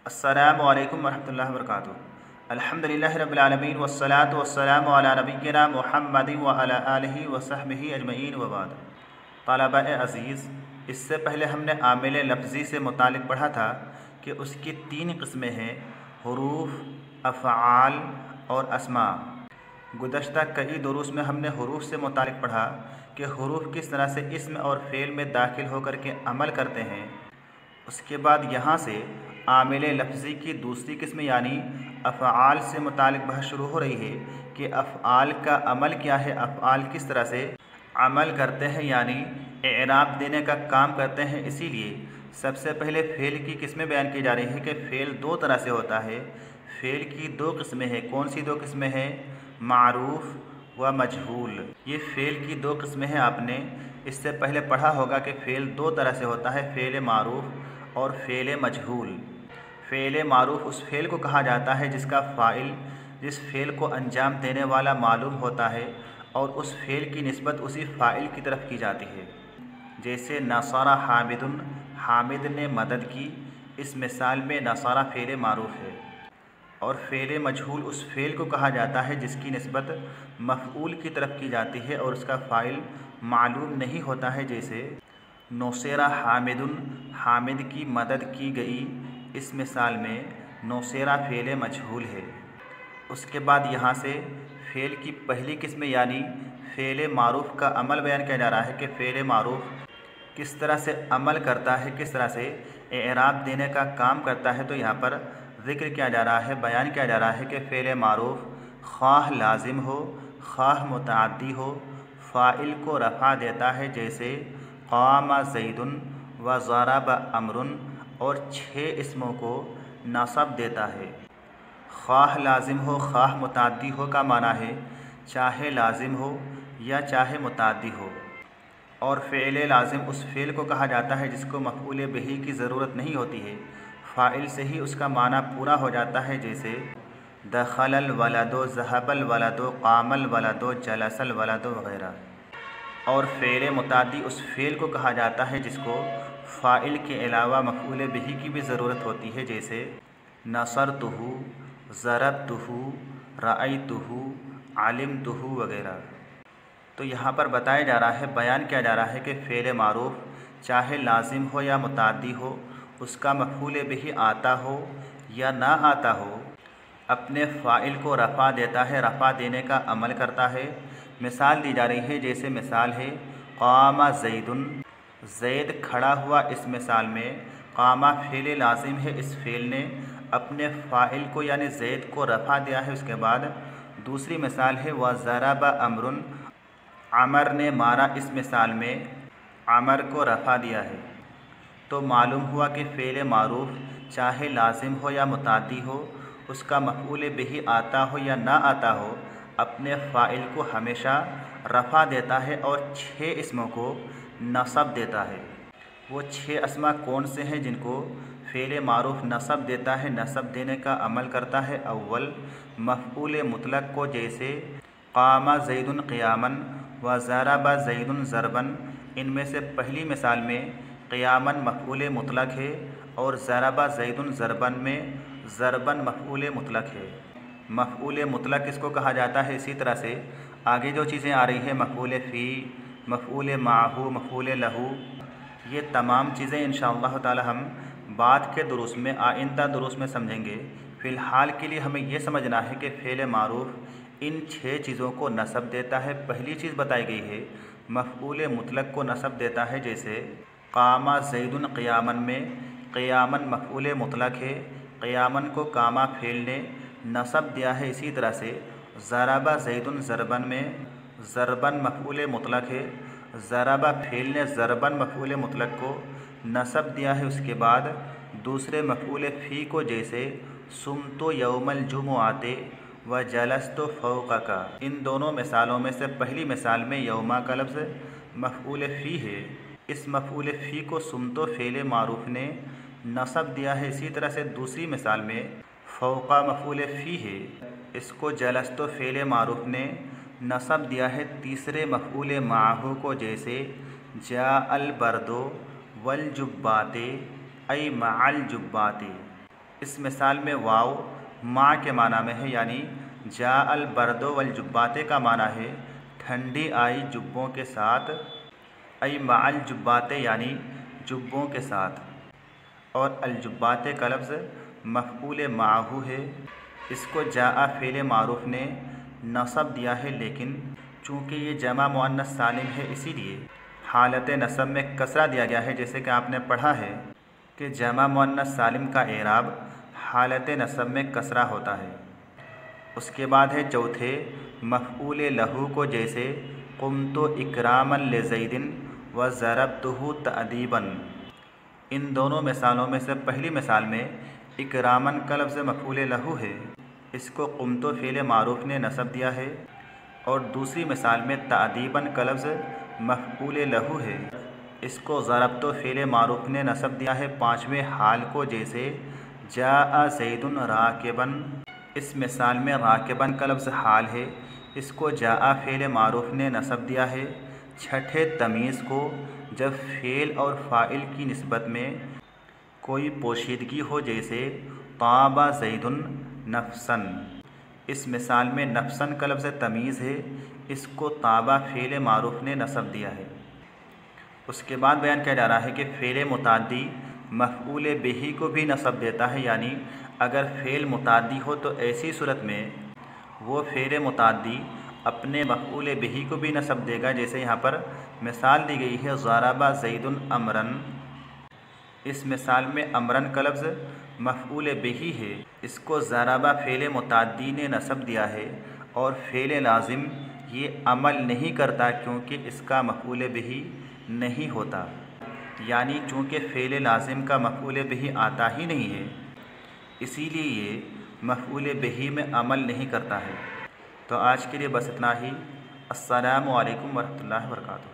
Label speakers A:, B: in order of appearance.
A: अस्सलामु अलैकुम वरहमतुल्लाहि वबरकातुहू। अल्हम्दुलिल्लाहि रब्बिल आलमीन वस्सलातु वस्सलामु अला नबिय्यिना मुहम्मदिन व अला आलिहि व सहबिहि अजमईन व बाद। तलबा-ए अज़ीज़, इससे पहले हमने आमिल लफ्ज़ी से मुतालिक पढ़ा था कि उसकी तीन किस्में हैं, हुरूफ, अफ़आल और अस्मा। गुज़श्ता कई दुरूस में हमने हुरूफ से मुतालिक पढ़ा कि हुरूफ किस तरह से इस्म और फ़ेल में दाखिल होकर के अमल करते हैं। उसके बाद यहाँ से आमिल लफ्ज़ी की दूसरी किस्म यानी अफ़आल से मुतालिक बहस शुरू हो रही है कि अफ़आल का अमल क्या है, अफ़आल किस तरह से अमल करते हैं यानी एराब देने का काम करते हैं। इसीलिए सबसे पहले फ़ेल की किस्में बयान की जा रही है कि फ़ेल दो तरह से होता है। फ़ेल की दो किस्में हैं। कौन सी दो किस्में हैं? मारूफ़ व मजहूल। ये फ़ेल की दो किस्में हैं। आपने इससे पहले पढ़ा होगा कि फ़ेल दो तरह से होता है, फ़ेल मारूफ़ और फ़ेल मजहूल। फ़ेल मारूफ़ उस फ़ेल को कहा जाता है जिसका फ़ाइल जिस फ़ेल को अंजाम देने वाला मालूम होता है और उस फ़ेल की निस्बत उसी फ़ाइल की तरफ की जाती है। जैसे नसरा हामिदुन, हामिद ने मदद की। इस मिसाल में नसरा फ़ेल मारूफ़ है। और फ़ेल मजहूल उस फ़ेल को कहा जाता है जिसकी निस्बत मफ़ऊल की तरफ की जाती है और उसका फ़ाइल मालूम नहीं होता है। जैसे नौसेरा हामिदुन, हामिद की मदद की गई। इस मिसाल में नौसेरा फ़ेल मजहूल है। उसके बाद यहाँ से फ़ेल की पहली किस्म यानी फ़ेल मारूफ़ का अमल बयान किया जा रहा है कि फ़ेल मारूफ़ किस तरह से अमल करता है, किस तरह से एराब देने का काम करता है। तो यहाँ पर ज़िक्र किया जा रहा है, बयान किया जा रहा है कि फ़ेल मारूफ़ ख़्वाह लाजिम हो ख़्वाह मुतअद्दी हो, फ़ाइल को रफ़ा देता है। जैसे क़ामा ज़ैदुन व ज़रब अमरुन, और 6 इस्मों को नसब देता है। ख़्वाह लाजिम हो ख़्वाह मुतअद्दी हो का माना है चाहे लाजिम हो या चाहे मुतअद्दी हो। और फ़ेल लाजिम उस फ़ेल को कहा जाता है जिसको मफ़ऊल बिही की ज़रूरत नहीं होती है, फ़ाइल से ही उसका माना पूरा हो जाता है। जैसे दखलल वलदो, ज़हबल वलदो, क़ामल वलदो, जलसल वलदो वग़ैरह। और फ़ेल मुतअद्दी उस फ़ेल को कहा जाता है जिसको फ़ाइल के अलावा मफ़ऊल बिही की भी ज़रूरत होती है। जैसे नसरतुहु, ज़रबतुहु, रअयतुहु, अलिमतुहु वग़ैरह। तो यहाँ पर बताया जा रहा है, बयान किया जा रहा है कि फ़ेल मारूफ़ चाहे लाजिम हो या मुतअद्दी हो, उसका मफ़ऊल बिही आता हो या ना आता हो, अपने फ़ाइल को रफ़ा देता है, रफ़ा देने का अमल करता है। मिसाल दी जा रही है, जैसे मिसाल है क़ामा ज़ैदुन, ज़ैद खड़ा हुआ। इस मिसाल में क़ामा फ़ेल लाजिम है, इस फ़ेल ने अपने फ़ाइल को यानी ज़ैद को रफ़ा दिया है। उसके बाद दूसरी मिसाल है व ज़रब अमरुन, अमर ने मारा। इस मिसाल में अमर को रफ़ा दिया है। तो मालूम हुआ कि फ़ेल मारूफ़ चाहे लाजिम हो या मुतअद्दी हो, उसका मफ़ऊल बिही आता हो या ना आता हो, अपने फ़ाइल को हमेशा रफ़ा देता है और 6 इस्मों को नसब देता है। वो 6 अस्मा कौन से हैं जिनको फ़ेल मारूफ़ नसब देता है, नसब देने का अमल करता है? अव्वल मफ़ऊल मुतलक को, जैसे क़ामा ज़ैदुन क़ियामन व ज़रब ज़ैदुन ज़रबन। इनमें से पहली मिसाल में क़ियामन मफ़ऊल मुतलक है और ज़रब ज़ैदुन ज़रबन में ज़रबन मफ़ऊल मुतलक है। मफ़ऊल मुतलक इसको कहा जाता है। इसी तरह से आगे जो चीज़ें आ रही हैं, मफ़ऊल फ़ी, मफ़ऊल माहू, मफ़ऊल लहू, ये तमाम चीज़ें इंशाअल्लाह ताला हम बाद के दुरूस में, आइंदा दुरूस में समझेंगे। फ़िलहाल के लिए हमें ये समझना है कि फ़ेल मारूफ़ इन 6 चीज़ों को नसब देता है। पहली चीज़ बताई गई है, मफ़ऊल मुतलक को नसब देता है। जैसे क़ामा ज़ैदुन क़ियामन में क़ियामन मफ़ऊल मुतलक है, क़ियामन को कामा फ़ेल ने नसब दिया है। इसी तरह से ज़रब ज़ैदुन ज़रबन में ज़रबन मफ़ऊल मुतलक है, ज़रब फ़ेल ने ज़रबन मफ़ऊल मुतलक को नसब दिया है। उसके बाद दूसरे मफ़ऊल फ़ी को, जैसे सुमतो यौमल जुमुआते व जलस्तो फ़ौक़का। इन दोनों मिसालों में से पहली मिसाल में यौमा का लफ्ज़ मफ़ऊल फ़ी है। इस मफ़ऊल फ़ी को सुमतो फ़ेल मारूफ़ ने नसब दिया है। इसी तरह से दूसरी मिसाल में फ़ौक़ा मफ़ऊल फ़ी है, इसको जलस्तो फ़ेल मारूफ़ ने नसब दिया है तीसरे मफ़ऊल माहू को, जैसे जाअल बर्दो वल जुब्बाते ऐ मअल जुब्बाते। इस मिसाल में वाव मा के माना में है, यानी जा अल बरदो वल जुब्बाते का माना है ठंडी आई जुब्बों के साथ, आई माल जुब्बाते यानी जुब्बों के साथ। और अल जुब्बाते का लफ्ज़ मफ़ऊल माहू है, इसको जा फ़ेल मारूफ ने नसब दिया है, लेकिन चूँकि ये जमा मुअन्नस सालिम है इसीलिए हालत नसब में कसरा दिया गया है। जैसे कि आपने पढ़ा है कि जमा मुअन्नस सालिम का एराब हालत नसब में कसरा होता है। उसके बाद है चौथे मफ़ऊल लहू को, जैसे कुमतो इकरामन ले ज़ैदिन व ज़रबतुहु तअदीबन। इन दोनों मिसालों में से पहली मिसाल में इकरामन का लफ्ज़ मफ़ऊल लहू है, इसको कुमतो फ़ेल मारूफ ने नसब दिया है। और दूसरी मिसाल में तअदीबन का लफ्ज़ मफ़ऊल लहू है, इसको ज़रबतो फ़ेल मारूफ ने नसब दिया है पाँचवें हाल को, जैसे जा ज़ैदुन राकिबन। इस मिसाल में राकिबन का लफ्ज़ हाल है, इसको जा फ़ेल मारूफ ने नसब दिया है। छठे तमीज़ को जब फ़ेल और फ़ाइल की निस्बत में कोई पोशीदगी हो, जैसे ताबा ज़ैदुन नफ़सन। इस मिसाल में नफ़सन का लफ्ज़ तमीज़ है, इसको ताबा फ़ेल मारूफ ने नसब दिया है। उसके बाद बयान किया जा रहा है कि फ़ेल मुताद्दी मफ़ऊल बिही को भी नसब देता है, यानी अगर फ़ेल मुताद्दी हो तो ऐसी सूरत में वो फ़ेल मुताद्दी अपने मफ़ऊल बिही को भी नसब देगा। जैसे यहाँ पर मिसाल दी गई है ज़रबा ज़ैदुन अमरन। इस मिसाल में अमरन का लफ्ज़ मफ़ऊल बिही है, इसको ज़रबा फ़ेल मुताद्दी ने नसब दिया है। और फ़ेल लाज़िम ये अमल नहीं करता क्योंकि इसका मफ़ऊल बिही नहीं होता, यानी चूँकि फ़ेल लाज़िम का मफ़ऊल बिही आता ही नहीं है इसीलिए ये मफ़ऊल बिही में अमल नहीं करता है। तो आज के लिए बस इतना ही। अस्सलामु अलैकुम वरहमतुल्लाहि वबरकातुहू।